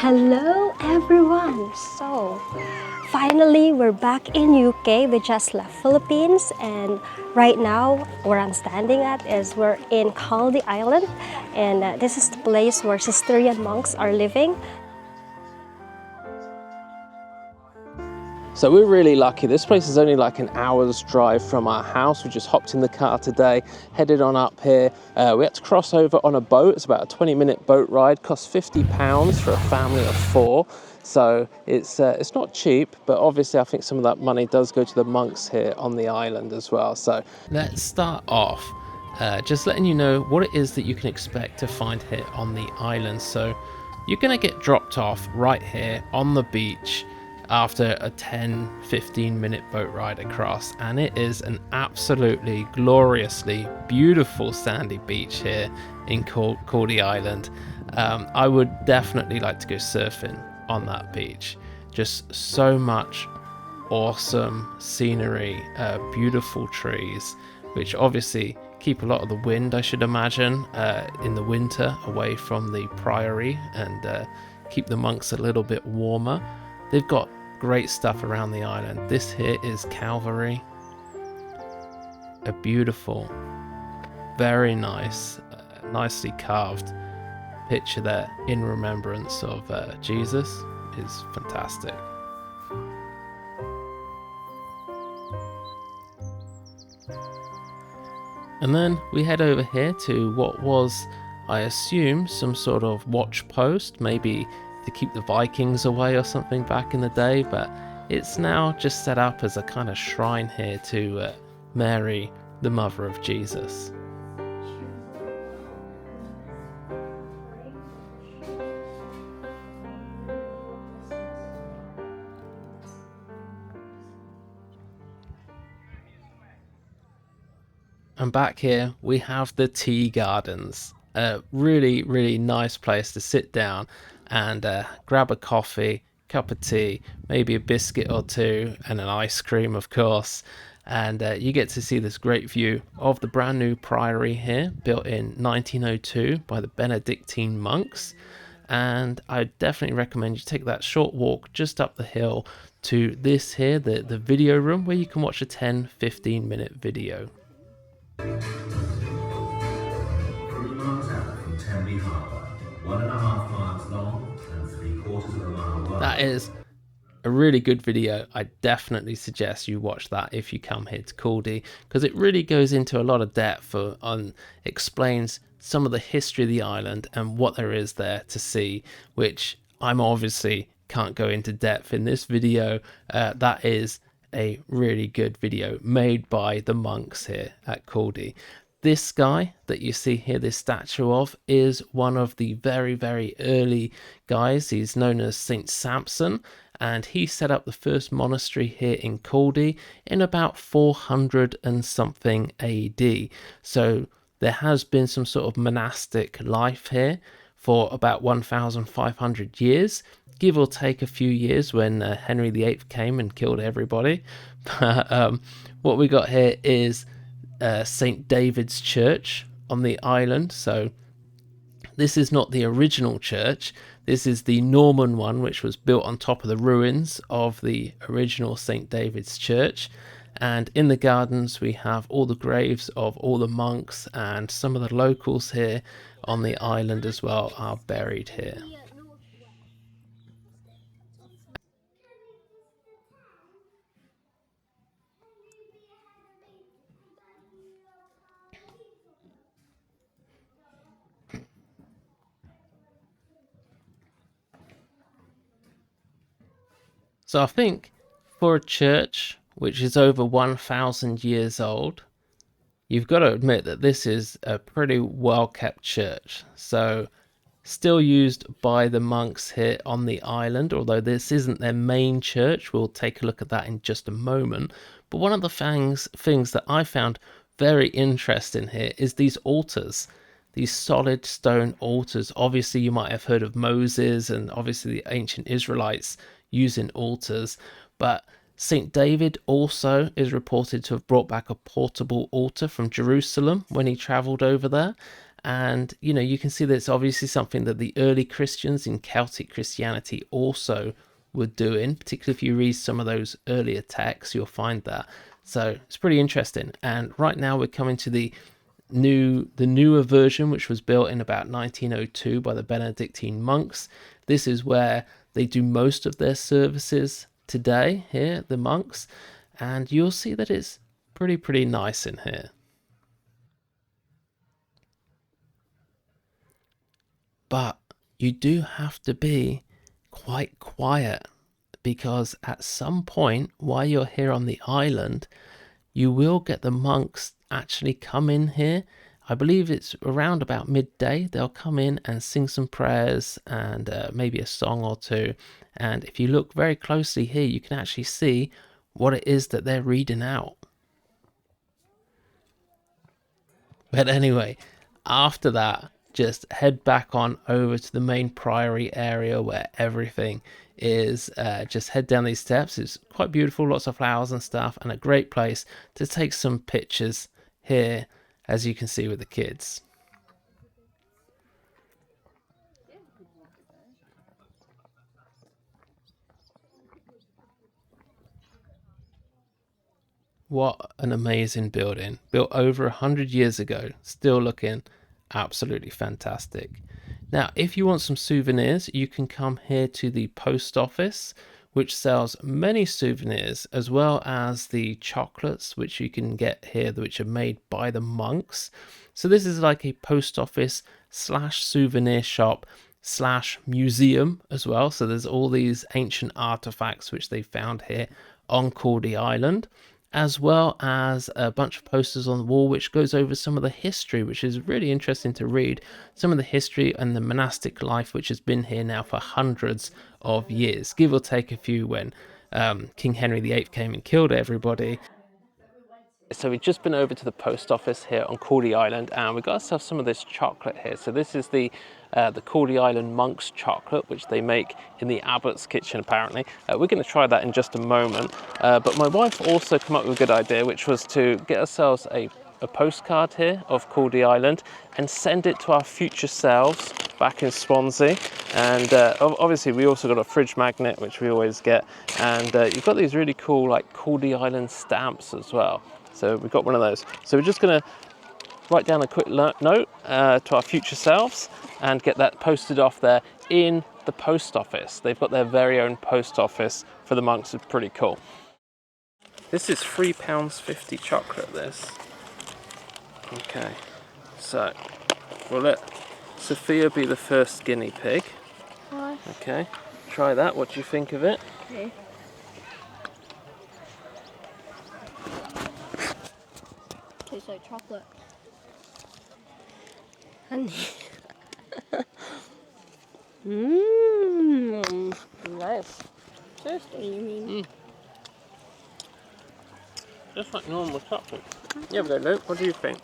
Hello everyone! So finally we're back in UK. We just left Philippines and right now where I'm standing at is we're in Caldey Island, and this is the place where Cistercian monks are living. So we're really lucky. This place is only like an hour's drive from our house. We just hopped in the car today, headed on up here. We had to cross over on a boat. It's about a 20-minute boat ride, costs £50 for a family of 4. So it's not cheap, but obviously I think some of that money does go to the monks here on the island as well. So let's start off just letting you know what it is that you can expect to find here on the island. So you're gonna get dropped off right here on the beach after a 10-15 minute boat ride across, and it is an absolutely gloriously beautiful sandy beach here in Caldey Island. I would definitely like to go surfing on that beach. Just so much awesome scenery, beautiful trees, which obviously keep a lot of the wind, I should imagine, in the winter away from the Priory, and keep the monks a little bit warmer. They've got great stuff around the island. This here is Calvary, a beautiful, very nice, nicely carved picture there in remembrance of Jesus. Is fantastic. And then we head over here to what was, I assume, some sort of watch post, maybe to keep the Vikings away or something back in the day, but it's now just set up as a kind of shrine here to Mary, the mother of Jesus. And back here we have the tea gardens. A really, really nice place to sit down and grab a coffee, cup of tea, maybe a biscuit or two, and an ice cream, of course. And you get to see this great view of the brand new Priory here, built in 1902 by the Benedictine monks. And I definitely recommend you take that short walk just up the hill to this here, the video room, where you can watch a 10-15 minute video. From Tenby Harbour, 1.5 miles long and 3/4 of a mile wide. That is a really good video. I definitely suggest you watch that if you come here to Caldey, because it really goes into a lot of depth and explains some of the history of the island and what there is there to see, which I'm obviously can't go into depth in this video. That is a really good video made by the monks here at Caldey. This guy that you see here, this statue of, is one of the very, very early guys. He's known as Saint Samson, and he set up the first monastery here in Caldey in about 400 and something AD. So there has been some sort of monastic life here for about 1,500 years, give or take a few years when Henry VIII came and killed everybody. What we got here is St. David's Church on the island. So this is not the original church. This is the Norman one, which was built on top of the ruins of the original St. David's Church. And in the gardens we have all the graves of all the monks, and some of the locals here on the island as well are buried here. So I think for a church which is over 1,000 years old, you've got to admit that this is a pretty well kept church. So still used by the monks here on the island, although this isn't their main church. We'll take a look at that in just a moment. But one of the things that I found very interesting here is these altars. These solid stone altars. Obviously you might have heard of Moses and obviously the ancient Israelites using altars, but St. David also is reported to have brought back a portable altar from Jerusalem when he travelled over there, And, you know, you can see that it's obviously something that the early Christians in Celtic Christianity also were doing, particularly if you read some of those earlier texts, you'll find that. So it's pretty interesting. And right now we're coming to the newer version, which was built in about 1902 by the Benedictine monks. This is where they do most of their services today here, the monks, and you'll see that it's pretty nice in here. But you do have to be quite quiet, because at some point while you're here on the island, you will get the monks actually come in here. I believe it's around about midday. They'll come in and sing some prayers and maybe a song or two. And if you look very closely here, you can actually see what it is that they're reading out. But anyway, after that, just head back on over to the main Priory area where everything is. Just head down these steps. It's quite beautiful, lots of flowers and stuff, and a great place to take some pictures here, as you can see with the kids. What an amazing building, built over 100 years ago, still looking absolutely fantastic. Now, if you want some souvenirs, you can come here to the post office, which sells many souvenirs, as well as the chocolates, which you can get here, which are made by the monks. So this is like a post office slash souvenir shop slash museum as well. So there's all these ancient artifacts which they found here on Caldey Island, as well as a bunch of posters on the wall which goes over some of the history, which is really interesting to read, some of the history and the monastic life which has been here now for hundreds of years, give or take a few, when King Henry VIII came and killed everybody. So we've just been over to the post office here on Caldey Island, and we got ourselves some of this chocolate here. So this is the Caldey Island monks chocolate, which they make in the abbot's kitchen apparently. We're going to try that in just a moment. But my wife also came up with a good idea, which was to get ourselves a postcard here of Caldey Island and send it to our future selves back in Swansea. And obviously we also got a fridge magnet, which we always get, and you've got these really cool like Caldey Island stamps as well. So we've got one of those. So we're just going to write down a quick note to our future selves and get that posted off there in the post office. They've got their very own post office for the monks. It's pretty cool. This is £3.50 chocolate, this. Okay, so we'll let Sophia be the first guinea pig. What? Okay, try that. What do you think of it? Okay. Tastes like chocolate. Honey. Mmm. Nice. Seriously, you mean? Just like normal chocolate. Yeah, but Luke, what do you think?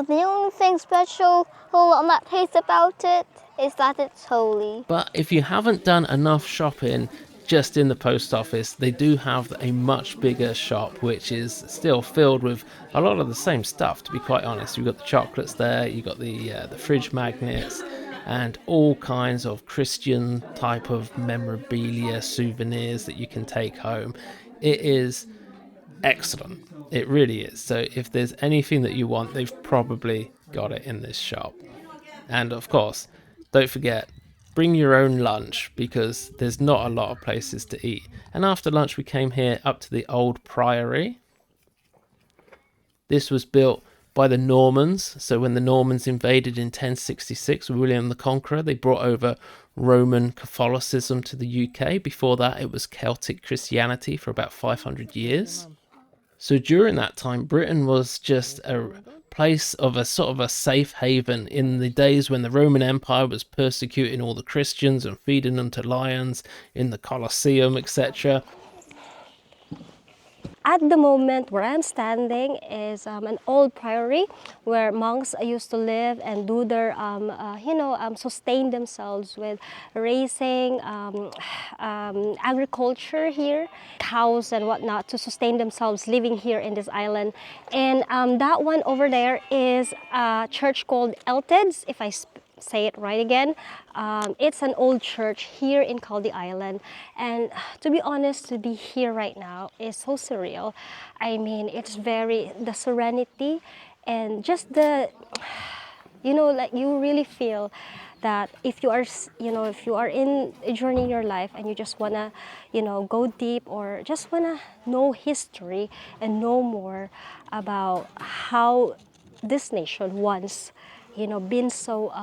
The only thing special on that taste about it is that it's holy. But if you haven't done enough shopping just in the post office, they do have a much bigger shop, which is still filled with a lot of the same stuff, to be quite honest. You've got the chocolates there, you've got the fridge magnets, and all kinds of Christian type of memorabilia, souvenirs that you can take home. It is excellent. It really is. So if there's anything that you want, they've probably got it in this shop. And of course, don't forget, bring your own lunch, because there's not a lot of places to eat. And after lunch, we came here up to the old Priory. This was built by the Normans. So when the Normans invaded in 1066 with William the Conqueror, they brought over Roman Catholicism to the UK. Before that, it was Celtic Christianity for about 500 years. So during that time, Britain was just a place of a sort of a safe haven in the days when the Roman Empire was persecuting all the Christians and feeding them to lions in the Colosseum, etc. at the moment where I'm standing is an old priory where monks used to live and do their, sustain themselves with raising agriculture here, cows and whatnot, to sustain themselves living here in this island. And that one over there is a church called Eltids, if I say it right again. It's an old church here in Caldey Island, and to be honest, to be here right now is so surreal. I mean, it's the serenity and just the, like you really feel that if you are, if you are in a journey in your life and you just wanna, go deep or just wanna know history and know more about how this nation once, been so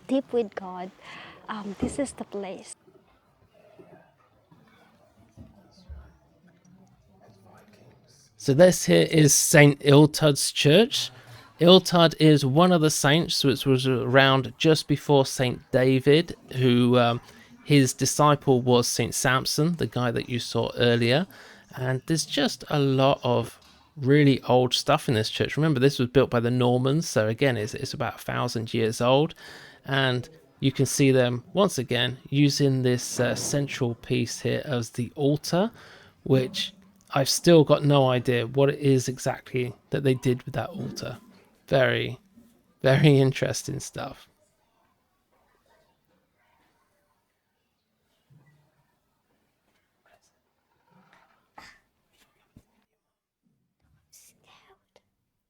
deep with God, this is the place. So this here is St. Illtud's Church. Illtud is one of the saints which was around just before St. David, who his disciple was St. Samson, the guy that you saw earlier. And there's just a lot of really old stuff in this church. Remember, this was built by the Normans, so again, it's about 1,000 years old. And you can see them once again using this central piece here as the altar, which I've still got no idea what it is exactly that they did with that altar. Very, very interesting stuff.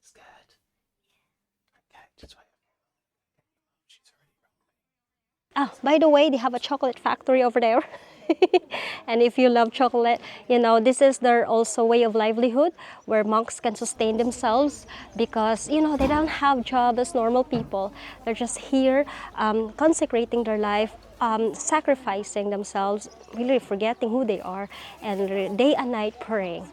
Scared. Okay, just wait. Oh, by the way, they have a chocolate factory over there. And if you love chocolate, this is their also way of livelihood where monks can sustain themselves because, they don't have job as normal people. They're just here consecrating their life, sacrificing themselves, really forgetting who they are, and day and night praying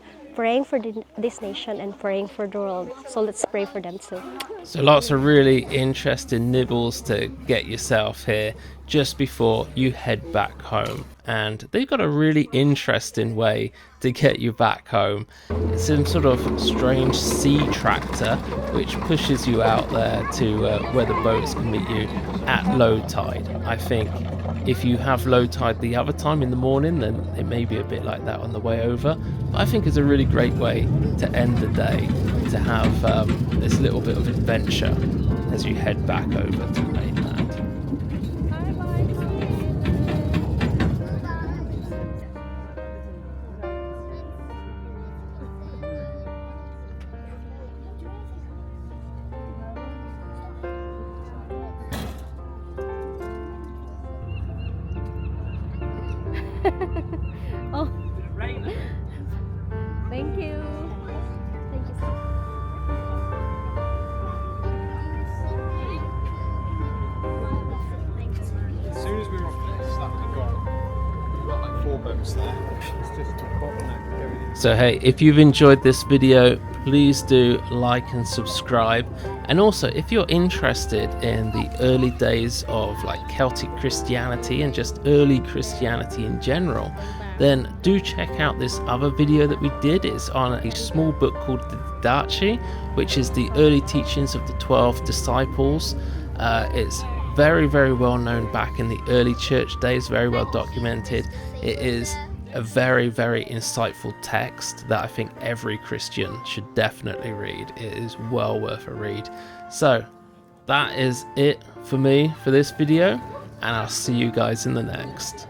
for this nation and praying for the world. So let's pray for them too. So lots of really interesting nibbles to get yourself here just before you head back home. And they've got a really interesting way to get you back home. It's some sort of strange sea tractor which pushes you out there to where the boats can meet you at low tide. I think if you have low tide the other time in the morning, then it may be a bit like that on the way over. But I think it's a really great way to end the day, to have this little bit of adventure as you head back over to mainland. Oh, thank you. Thank you so much. As soon as we were off this, that was gone. We've got like 4 boats there. It's just a bottleneck going in. So hey, if you've enjoyed this video, please do like and subscribe. And also, if you're interested in the early days of like Celtic Christianity and just early Christianity in general, then do check out this other video that we did. It's on a small book called the Didache, which is the early teachings of the 12 disciples. It's very, very well known back in the early church days, very well documented. It is a very, very insightful text that I think every Christian should definitely read. It is well worth a read. So that is it for me for this video, and I'll see you guys in the next.